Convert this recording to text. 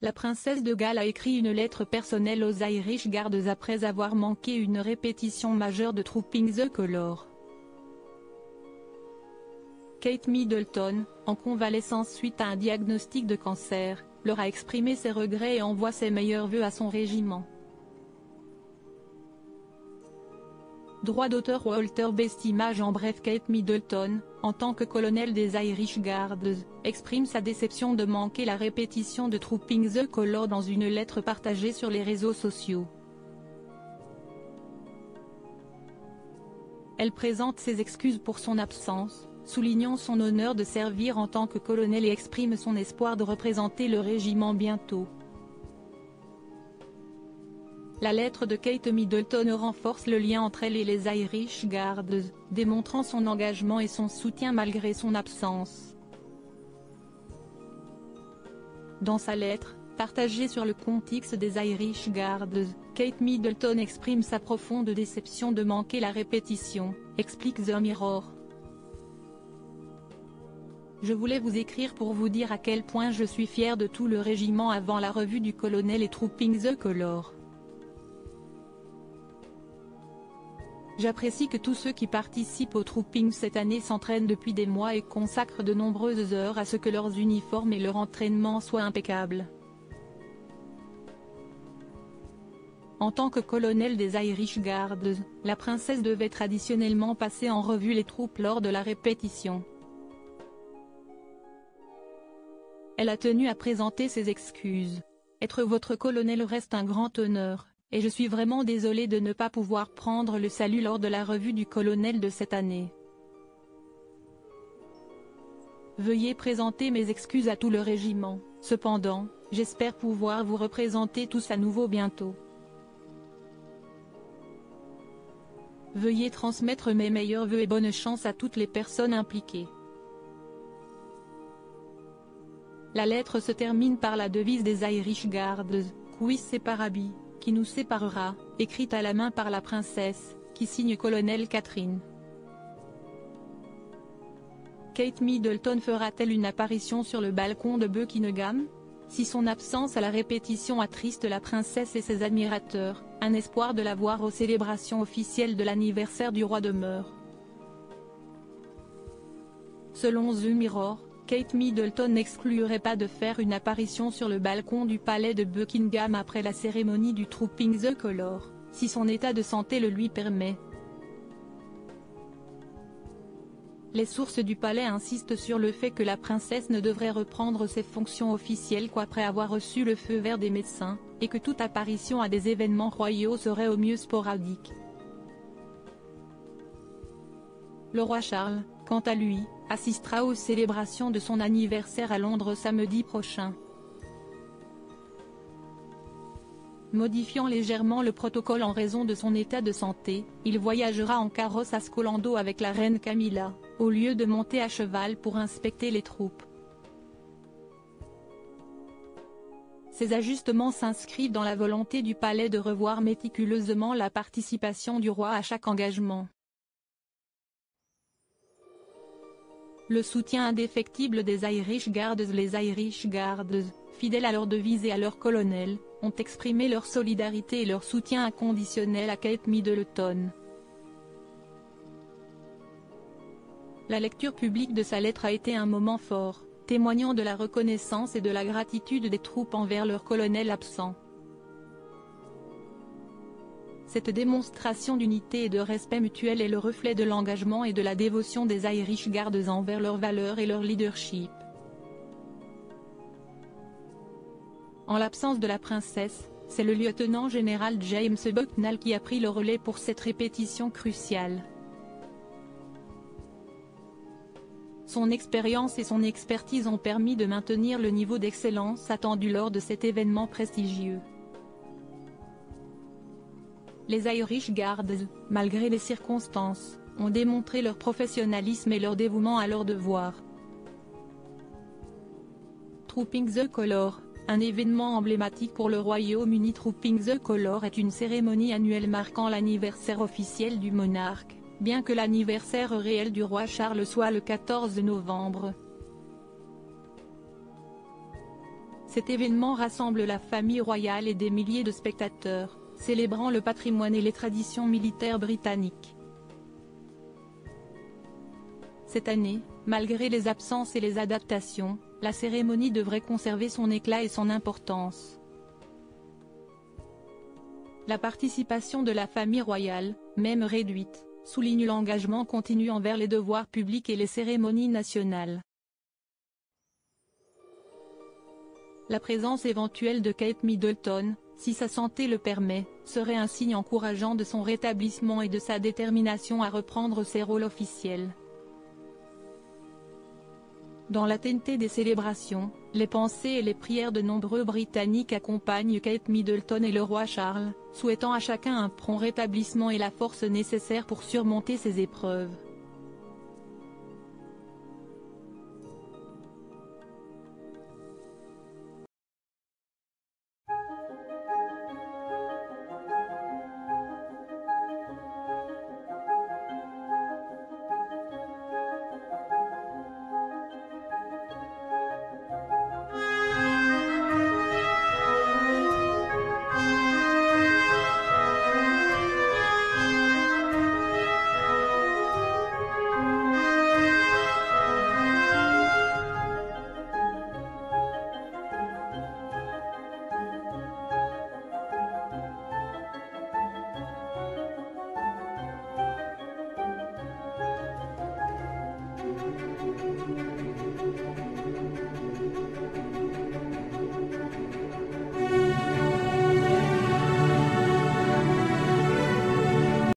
La princesse de Galles a écrit une lettre personnelle aux Irish Guards après avoir manqué une répétition majeure de Trooping the Colour. Kate Middleton, en convalescence suite à un diagnostic de cancer, leur a exprimé ses regrets et envoie ses meilleurs vœux à son régiment. Droit d'auteur Walter Best. Image en bref. Kate Middleton, en tant que colonel des Irish Guards, exprime sa déception de manquer la répétition de Trooping the Colour dans une lettre partagée sur les réseaux sociaux. Elle présente ses excuses pour son absence, soulignant son honneur de servir en tant que colonel et exprime son espoir de représenter le régiment bientôt. La lettre de Kate Middleton renforce le lien entre elle et les Irish Guards, démontrant son engagement et son soutien malgré son absence. Dans sa lettre, partagée sur le compte X des Irish Guards, Kate Middleton exprime sa profonde déception de manquer la répétition, explique The Mirror. Je voulais vous écrire pour vous dire à quel point je suis fier de tout le régiment avant la revue du colonel et Trooping the Colour. J'apprécie que tous ceux qui participent au trooping cette année s'entraînent depuis des mois et consacrent de nombreuses heures à ce que leurs uniformes et leur entraînement soient impeccables. En tant que colonel des Irish Guards, la princesse devait traditionnellement passer en revue les troupes lors de la répétition. Elle a tenu à présenter ses excuses. Être votre colonel reste un grand honneur. Et je suis vraiment désolé de ne pas pouvoir prendre le salut lors de la revue du colonel de cette année. Veuillez présenter mes excuses à tout le régiment, cependant, j'espère pouvoir vous représenter tous à nouveau bientôt. Veuillez transmettre mes meilleurs vœux et bonne chance à toutes les personnes impliquées. La lettre se termine par la devise des Irish Guards, Quis separabi, qui nous séparera, écrite à la main par la princesse, qui signe colonel Catherine. Kate Middleton fera-t-elle une apparition sur le balcon de Buckingham? Si son absence à la répétition attriste la princesse et ses admirateurs, un espoir de la voir aux célébrations officielles de l'anniversaire du roi demeure. Selon The Mirror, Kate Middleton n'exclurait pas de faire une apparition sur le balcon du palais de Buckingham après la cérémonie du Trooping the Colour, si son état de santé le lui permet. Les sources du palais insistent sur le fait que la princesse ne devrait reprendre ses fonctions officielles qu'après avoir reçu le feu vert des médecins, et que toute apparition à des événements royaux serait au mieux sporadique. Le roi Charles, quant à lui, assistera aux célébrations de son anniversaire à Londres samedi prochain. Modifiant légèrement le protocole en raison de son état de santé, il voyagera en carrosse à Scolando avec la reine Camilla, au lieu de monter à cheval pour inspecter les troupes. Ces ajustements s'inscrivent dans la volonté du palais de revoir méticuleusement la participation du roi à chaque engagement. Le soutien indéfectible des Irish Guards. Les Irish Guards, fidèles à leur devise et à leur colonel, ont exprimé leur solidarité et leur soutien inconditionnel à Kate Middleton. La lecture publique de sa lettre a été un moment fort, témoignant de la reconnaissance et de la gratitude des troupes envers leur colonel absent. Cette démonstration d'unité et de respect mutuel est le reflet de l'engagement et de la dévotion des Irish Guards envers leurs valeurs et leur leadership. En l'absence de la princesse, c'est le lieutenant-général James Bucknell qui a pris le relais pour cette répétition cruciale. Son expérience et son expertise ont permis de maintenir le niveau d'excellence attendu lors de cet événement prestigieux. Les Irish Guards, malgré les circonstances, ont démontré leur professionnalisme et leur dévouement à leur devoir. Trooping the Colour, un événement emblématique pour le Royaume-Uni. Trooping the Colour est une cérémonie annuelle marquant l'anniversaire officiel du monarque, bien que l'anniversaire réel du roi Charles soit le 14 novembre. Cet événement rassemble la famille royale et des milliers de spectateurs, célébrant le patrimoine et les traditions militaires britanniques. Cette année, malgré les absences et les adaptations, la cérémonie devrait conserver son éclat et son importance. La participation de la famille royale, même réduite, souligne l'engagement continu envers les devoirs publics et les cérémonies nationales. La présence éventuelle de Kate Middleton, si sa santé le permet, serait un signe encourageant de son rétablissement et de sa détermination à reprendre ses rôles officiels. Dans la TNT des célébrations, les pensées et les prières de nombreux Britanniques accompagnent Kate Middleton et le roi Charles, souhaitant à chacun un prompt rétablissement et la force nécessaire pour surmonter ces épreuves.